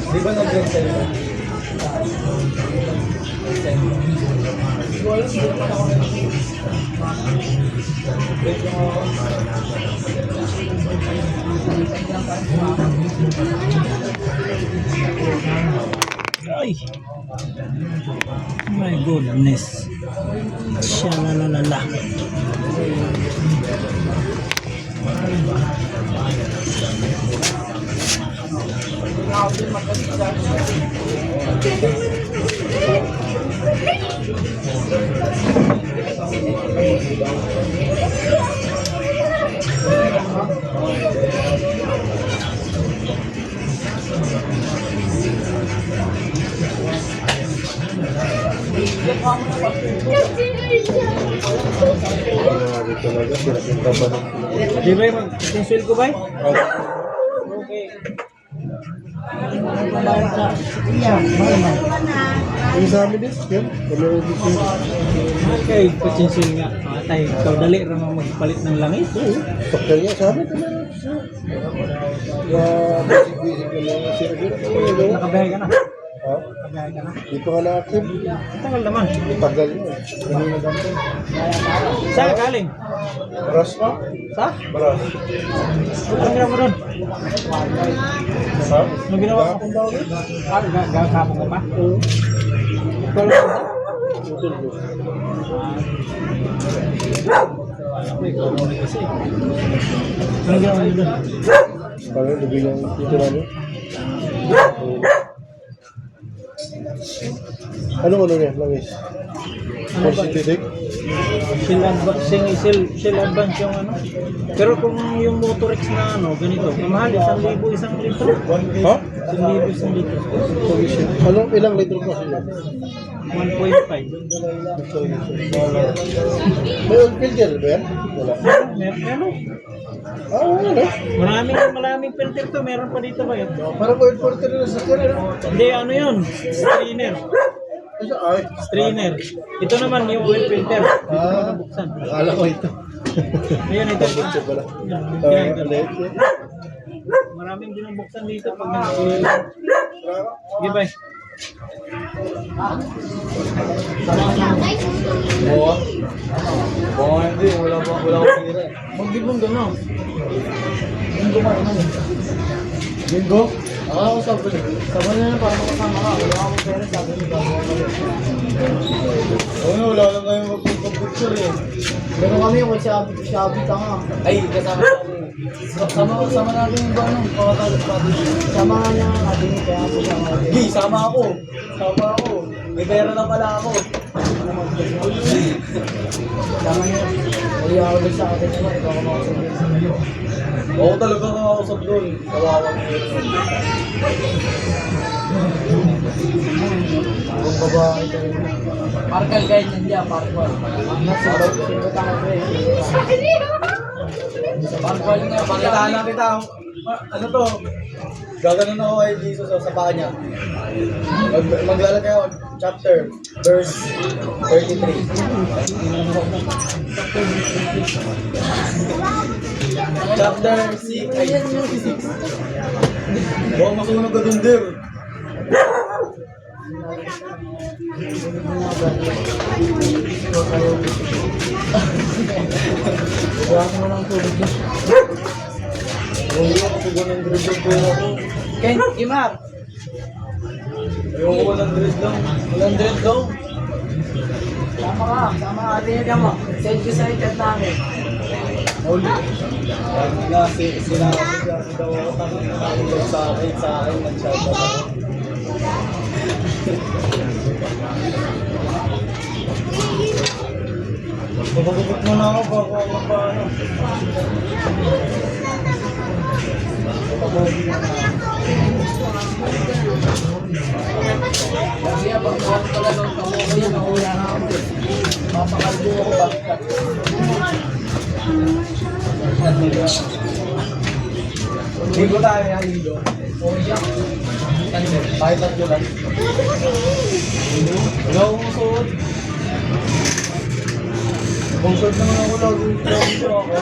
Di ba nag-grade sa'yo? Ay! My goodness. Siya na. Di ba yung mag-cancel ko ba? Okay. Yung sa amin din, yun. Okay, cancel nga. Atay, ikaw dali rin mo magpalit ng langis. Pakal niya sa amin. Bisig-bisig ka lang. Sira-sira. Nakabahay ka na. Ha? Nakabahay ka na. Di pa ka na-active. Tagal naman. Tagal niya. Hindi na ganito. Saan ka galing? Bras pa? Sa? Bras. Anong ginawa mo doon? Ha? Anong ginawa mo? Gagapon ko pa? Oo. Ikaw lang ba? Utol ko. Ikaw lang kasi. Anong ginawa mo doon? Parang nabilang ito namin. Anong ano niya? Langis? Ano ba? Synthetic? Shell advance yung ano. Pero kung yung Motorex na ano, ganito, mahal, 1,000 isang litro. Ha? 1,000 isang litro. Anong ilang litro pa sila? 1.5. May oil filter ba yan? Wala. Meron. Wala. Maraming filter to. Meron pa dito ba yun? Parang oil filter na sa kanya. Hindi, ano yun? Strainer. Ay. Strainer. Ito naman yung oil filter. Dito ko nabuksan. Akala ko ito. Ayun, ito. Ito pala. Yan. Maraming binubuksan dito pag nag-oil. Sige, bye. Hindi. Wala ko pira. Mag-gibong gano'n. Bingo? Oo, sabi na para makasama ka. Wala akong pera, sabi ni Bago. Wala lang kayong magpapicture eh. Gano'n kami yung Shabi ka nga. Ay, kasama sama natin yung Bago. Sama nga niya ang ating kaya ako sama natin. Hey, sama ako. May pera na pala ako. Sama niya. Ay, ako din sa atin naman. Ikaw ka makasabi sa iyo. Oo talaga kakausap doon. Kawawa mo yun. Kung babae ka rin. Parkal guys, hindi ah, parkal. Ang nasa bago, sino tayo eh. Pakitaan lang kita. Ano to? Gaganon ako kay Jesus sa paa niya. Maglalat kayo, chapter, verse 33. Chapter 6, ay 66. Huwag masunog ka dun, dir. Wala ko na lang tubig niya. Hindi ako sugon ng dress yung pera ko. Ken, Imar! Ayoko walang dress lang. Walang dress daw. Sama ka, sama ka. Ate niya mo. Send ko sa chat namin. Uli. Lagi na, sinabi siya daw ako tanong sa akin, nag-shout out ako. Pagpagupit mo na ako bago ako paano. Kasi pag buwan ko lang ng tamo ko yan, nakula na ako. Papakalbo ako bakit. Ligo tayo yan, ligo. Okay siya. Kahit tatlo lang. Wala akong suot. Kung suot naman ako lagi ko ako.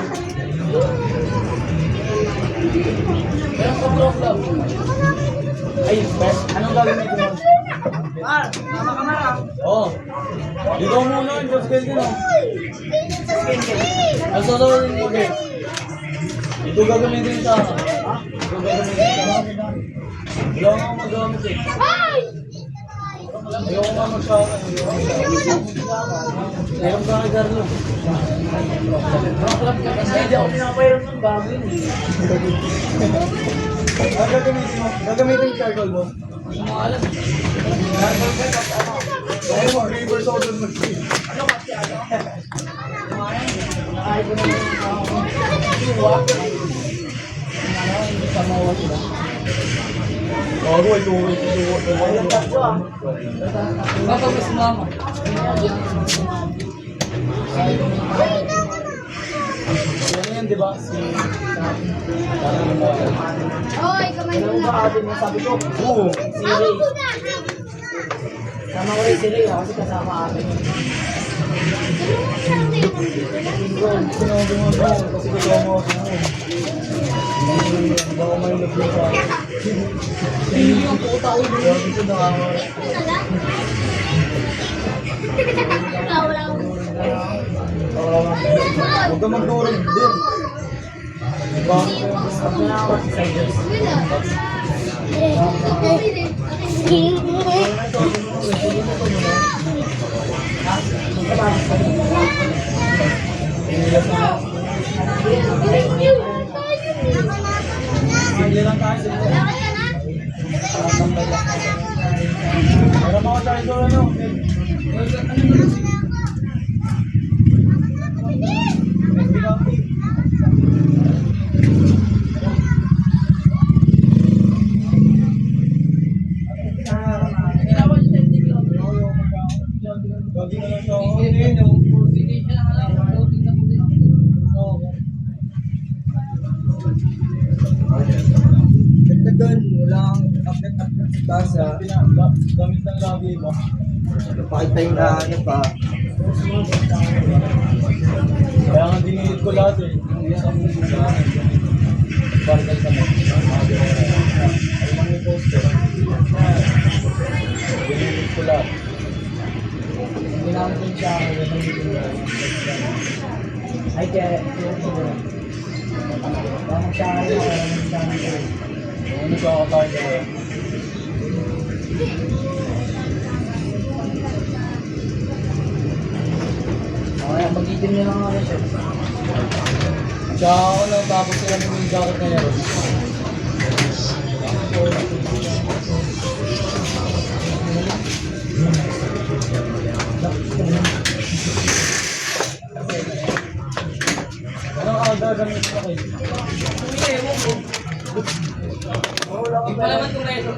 Meron ka problem. Ay, best. Anong gagawin ito mo? Mar, sama ka na. Oo. Dito muna, just get yun. Ang sasawarin mo, okay? Ito gagamitin sa akin. Ito gagamitin sa akin. Wala nga akong magamit eh. Ayoko nga mag-shaka. Meron ka kay Carlo. Kasi hindi ako pinapayroon ng bago yun eh. Ang gagamitin mo? Gagamitin yung charcoal mo? Hindi mo alam. Ayaw mo, reverse order mag-green. Ano kasi ano? Nakahay ko na yung iwa. Ano, hindi pa mawa sila. Bago, ito. Walang tatlo ah. Baka mas mama. Yan yan, di ba? Si... Hoy, kamay Ano mo ba na. ate mo sabi ko? Oo. Si Ray. Sama ko rin si Ray kasi kasama akin. Sinabi mo ba? Kasi kasama ako sa mo. Baka may lagyan sa akin. Hindi yung puta ko yun. Sabi ko nakaka... Wala akong Huwag ka magdurog din. Bakit? Sabi na ako si Cyrus. Sige lang tayo. Sige lang. Para mga tayo doon ano. Gagi na lang siya. Doon, wala kang update sa taas ha. Gamit ng lagi ba? Pakita yung ano pa. Kaya nga dinilit ko lahat eh. Yung isang barkal sa mga. Ay mga poster. Dinilit ko lahat. Hindi namin din siya. Ay, kaya bakit siya ayaw siya Ano sa kakatayin ko eh. kaya mag-itim niya lang ako siya. Tsaka ako lang tapos sila ng yung jacket na yun. Anong gagawin ko kayo? Wala ko pala.